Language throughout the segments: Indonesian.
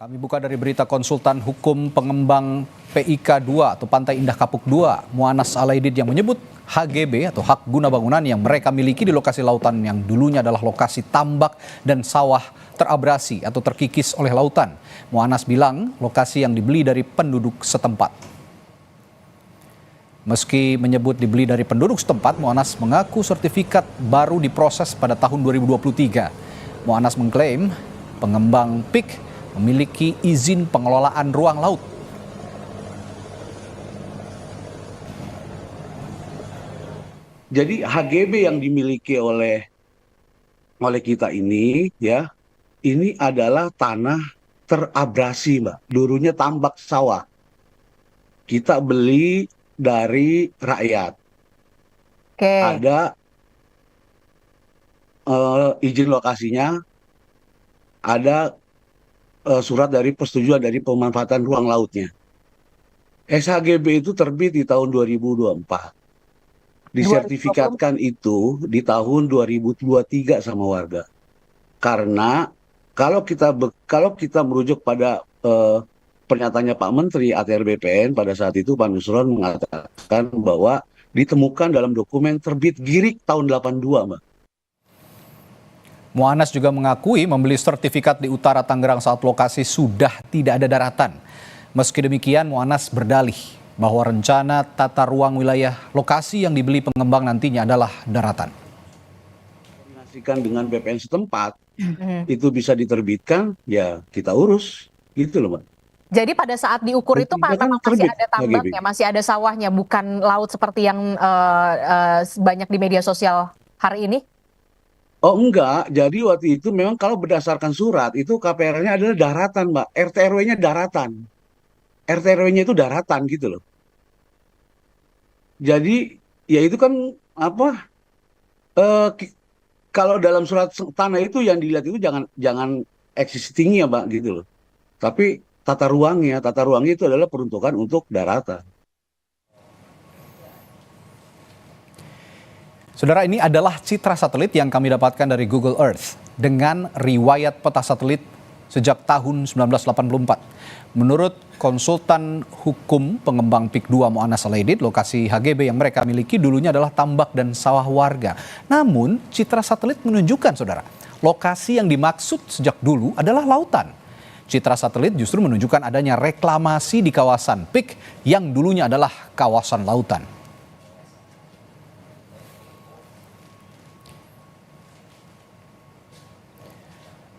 Kami buka dari berita konsultan hukum pengembang PIK 2 atau Pantai Indah Kapuk 2, Mu'annas Alaidit yang menyebut HGB atau hak guna bangunan yang mereka miliki di lokasi lautan yang dulunya adalah lokasi tambak dan sawah terabrasi atau terkikis oleh lautan. Mu'annas bilang lokasi yang dibeli dari penduduk setempat. Meski menyebut dibeli dari penduduk setempat, Mu'annas mengaku sertifikat baru diproses pada tahun 2023. Mu'annas mengklaim pengembang PIK memiliki izin pengelolaan ruang laut. Jadi HGB yang dimiliki oleh kita ini ya, ini adalah tanah terabrasi, Mbak. Dulunya tambak sawah. Kita beli dari rakyat. Oke. Ada izin lokasinya, ada surat dari persetujuan dari pemanfaatan ruang lautnya. SHGB itu terbit di tahun 2024. Disertifikatkan itu di tahun 2023 sama warga. Karena kalau kita merujuk pada pernyataannya Pak Menteri ATR BPN pada saat itu, Pak Nusron mengatakan bahwa ditemukan dalam dokumen terbit Girik tahun 82, Mbak. Mu'annas juga mengakui membeli sertifikat di utara Tangerang saat lokasi sudah tidak ada daratan. Meski demikian, Mu'annas berdalih bahwa rencana tata ruang wilayah lokasi yang dibeli pengembang nantinya adalah daratan. Koordinasikan dengan BPN setempat, itu bisa diterbitkan, ya kita urus, gitu loh, Mbak. Jadi pada saat diukur itu Pak, memang masih ada tambaknya, masih ada sawahnya, bukan laut seperti yang banyak di media sosial hari ini? Oh enggak, jadi waktu itu memang kalau berdasarkan surat itu KPR-nya adalah daratan, Mbak. RT RW-nya daratan. RT RW-nya itu daratan gitu loh. Jadi ya itu kan apa? Kalau dalam surat tanah itu yang dilihat itu jangan existing-nya, Mbak, gitu loh. Tapi tata ruangnya itu adalah peruntukan untuk daratan. Saudara, ini adalah citra satelit yang kami dapatkan dari Google Earth dengan riwayat peta satelit sejak tahun 1984. Menurut konsultan hukum pengembang PIK 2 Mu'annas Alaidit, lokasi HGB yang mereka miliki dulunya adalah tambak dan sawah warga. Namun, citra satelit menunjukkan, saudara, lokasi yang dimaksud sejak dulu adalah lautan. Citra satelit justru menunjukkan adanya reklamasi di kawasan PIK yang dulunya adalah kawasan lautan.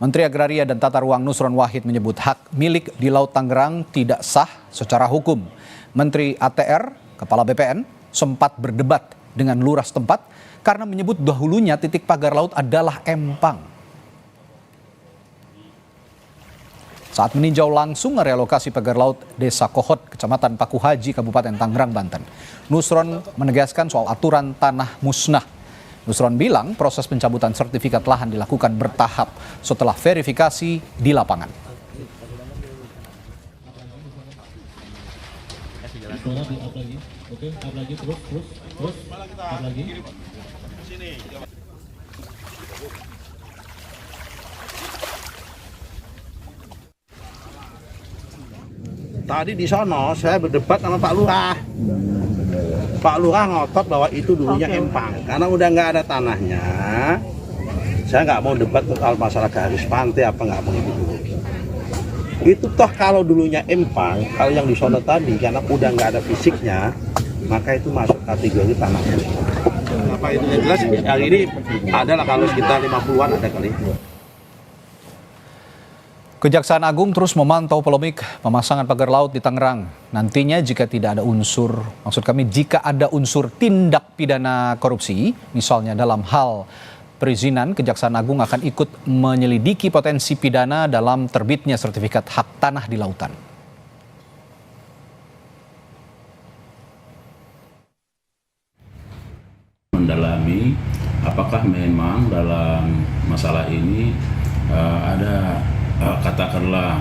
Menteri Agraria dan Tata Ruang Nusron Wahid menyebut hak milik di Laut Tangerang tidak sah secara hukum. Menteri ATR, Kepala BPN, sempat berdebat dengan lurah setempat karena menyebut dahulunya titik pagar laut adalah empang. Saat meninjau langsung area lokasi pagar laut Desa Kohot, Kecamatan Paku Haji, Kabupaten Tangerang, Banten, Nusron menegaskan soal aturan tanah musnah. Nusron bilang proses pencabutan sertifikat lahan dilakukan bertahap setelah verifikasi di lapangan. Tadi di sono saya berdebat sama Pak Lurah. Pak Lurah ngotot bahwa itu dulunya empang. Karena udah nggak ada tanahnya, saya nggak mau debat soal masalah garis pantai apa nggak mau itu dulu. Itu toh kalau dulunya empang, kalau yang di sono tadi karena udah nggak ada fisiknya, maka itu masuk kategori tanah musnah. Apa itu yang jelas? Hari ini adalah kalau sekitar 50-an ada kali. Kejaksaan Agung terus memantau polemik pemasangan pagar laut di Tangerang. Nantinya jika ada unsur tindak pidana korupsi, misalnya dalam hal perizinan, Kejaksaan Agung akan ikut menyelidiki potensi pidana dalam terbitnya sertifikat hak tanah di lautan. Mendalami apakah memang dalam masalah ini ada katakanlah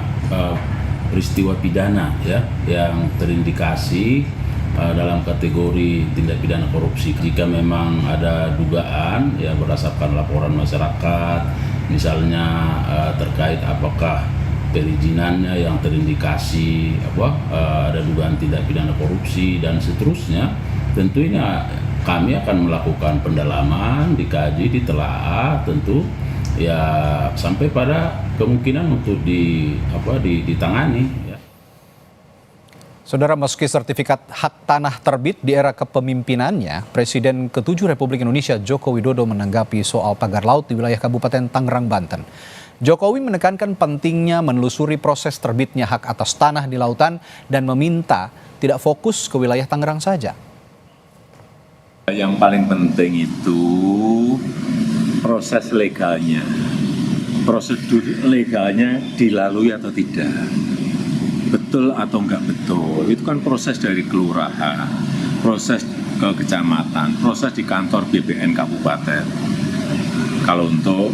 peristiwa pidana ya yang terindikasi dalam kategori tindak pidana korupsi. Jika memang ada dugaan ya berdasarkan laporan masyarakat, misalnya terkait apakah perizinannya yang terindikasi ada dugaan tindak pidana korupsi dan seterusnya, tentunya kami akan melakukan pendalaman, dikaji, ditelaah, tentu ya sampai pada kemungkinan untuk ditangani. Ya. Saudara, meski sertifikat hak tanah terbit di era kepemimpinannya, Presiden ke-7 Republik Indonesia Joko Widodo menanggapi soal pagar laut di wilayah Kabupaten Tangerang, Banten. Jokowi menekankan pentingnya menelusuri proses terbitnya hak atas tanah di lautan dan meminta tidak fokus ke wilayah Tangerang saja. Yang paling penting itu proses legalnya, prosedur legalnya dilalui atau tidak, betul atau enggak betul. Itu kan proses dari kelurahan, proses ke kecamatan, proses di kantor BPN kabupaten. Kalau untuk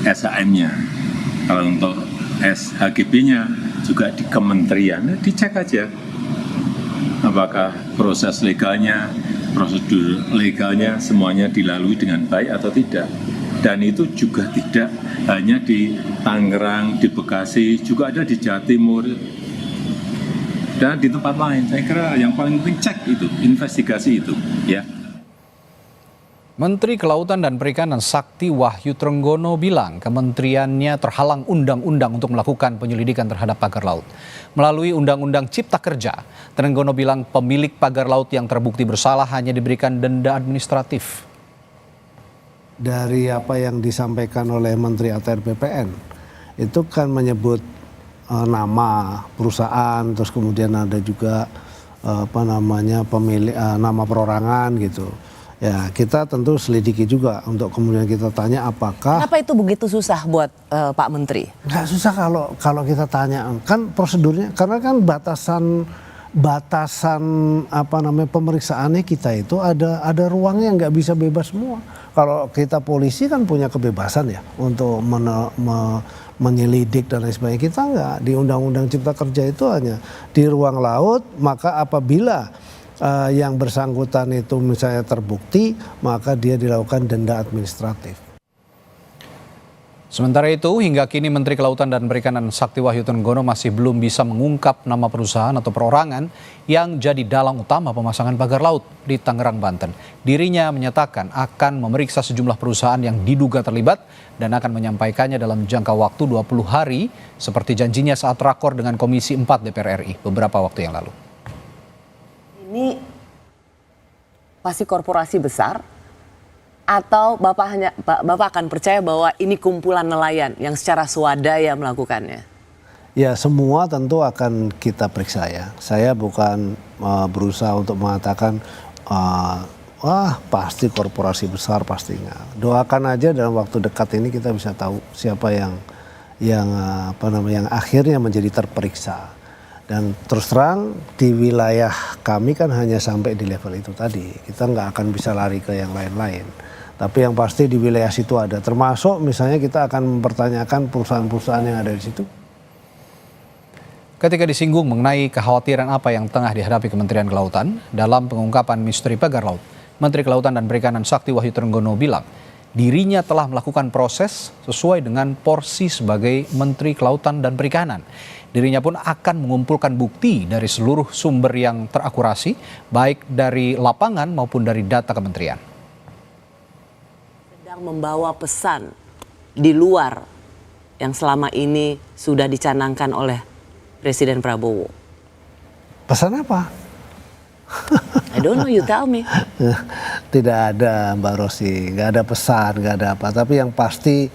SHM-nya, kalau untuk SHGB-nya juga di kementerian, dicek aja apakah proses legalnya, prosedur legalnya semuanya dilalui dengan baik atau tidak. Dan itu juga tidak hanya di Tangerang, di Bekasi, juga ada di Jawa Timur dan di tempat lain. Saya kira yang paling penting cek itu, investigasi itu, ya. Menteri Kelautan dan Perikanan Sakti Wahyu Trenggono bilang kementeriannya terhalang undang-undang untuk melakukan penyelidikan terhadap pagar laut. Melalui Undang-Undang Cipta Kerja, Trenggono bilang pemilik pagar laut yang terbukti bersalah hanya diberikan denda administratif. Dari apa yang disampaikan oleh Menteri ATR BPN, itu kan menyebut nama perusahaan, terus kemudian ada juga pemilik nama perorangan gitu. Ya, kita tentu selidiki juga untuk kemudian kita tanya apakah. Kenapa itu begitu susah buat Pak Menteri? Nggak susah kalau kita tanya, kan prosedurnya, karena kan batasan pemeriksaannya kita itu ada ruangnya, nggak bisa bebas semua. Kalau kita polisi kan punya kebebasan ya untuk menyelidik dan lain sebagainya. Kita nggak, di Undang-Undang Cipta Kerja itu hanya di ruang laut, maka apabila yang bersangkutan itu misalnya terbukti, maka dia dilakukan denda administratif. Sementara itu, hingga kini Menteri Kelautan dan Perikanan Sakti Wahyu Trenggono masih belum bisa mengungkap nama perusahaan atau perorangan yang jadi dalang utama pemasangan pagar laut di Tangerang, Banten. Dirinya menyatakan akan memeriksa sejumlah perusahaan yang diduga terlibat dan akan menyampaikannya dalam jangka waktu 20 hari seperti janjinya saat rakor dengan Komisi 4 DPR RI beberapa waktu yang lalu. Ini pasti korporasi besar atau Bapak akan percaya bahwa ini kumpulan nelayan yang secara swadaya melakukannya? Ya, semua tentu akan kita periksa ya. Saya bukan berusaha untuk mengatakan pasti korporasi besar, pasti enggak. Doakan aja dalam waktu dekat ini kita bisa tahu siapa yang akhirnya menjadi terperiksa. Dan terus terang di wilayah kami kan hanya sampai di level itu tadi. Kita nggak akan bisa lari ke yang lain-lain. Tapi yang pasti di wilayah situ ada. Termasuk misalnya kita akan mempertanyakan perusahaan-perusahaan yang ada di situ. Ketika disinggung mengenai kekhawatiran apa yang tengah dihadapi Kementerian Kelautan dalam pengungkapan misteri pagar laut, Menteri Kelautan dan Perikanan Sakti Wahyu Trenggono bilang dirinya telah melakukan proses sesuai dengan porsi sebagai Menteri Kelautan dan Perikanan. Dirinya pun akan mengumpulkan bukti dari seluruh sumber yang terakurasi, baik dari lapangan maupun dari data kementerian. Sedang membawa pesan di luar yang selama ini sudah dicanangkan oleh Presiden Prabowo. Pesan apa? I don't know, you tell me. Tidak ada, Mbak Rosi, nggak ada pesan, nggak ada apa. Tapi yang pasti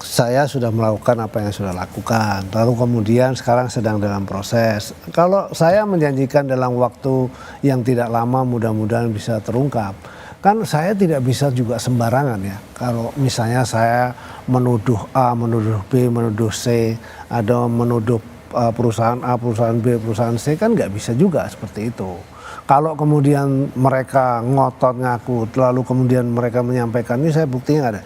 saya sudah melakukan apa yang sudah lakukan. Lalu kemudian sekarang sedang dalam proses. Kalau saya menjanjikan dalam waktu yang tidak lama mudah-mudahan bisa terungkap. Kan saya tidak bisa juga sembarangan ya. Kalau misalnya saya menuduh A, menuduh B, menuduh C, ada menuduh perusahaan A, perusahaan B, perusahaan C, kan nggak bisa juga seperti itu. Kalau kemudian mereka ngotot ngaku, lalu kemudian mereka menyampaikan ini, saya buktinya nggak ada.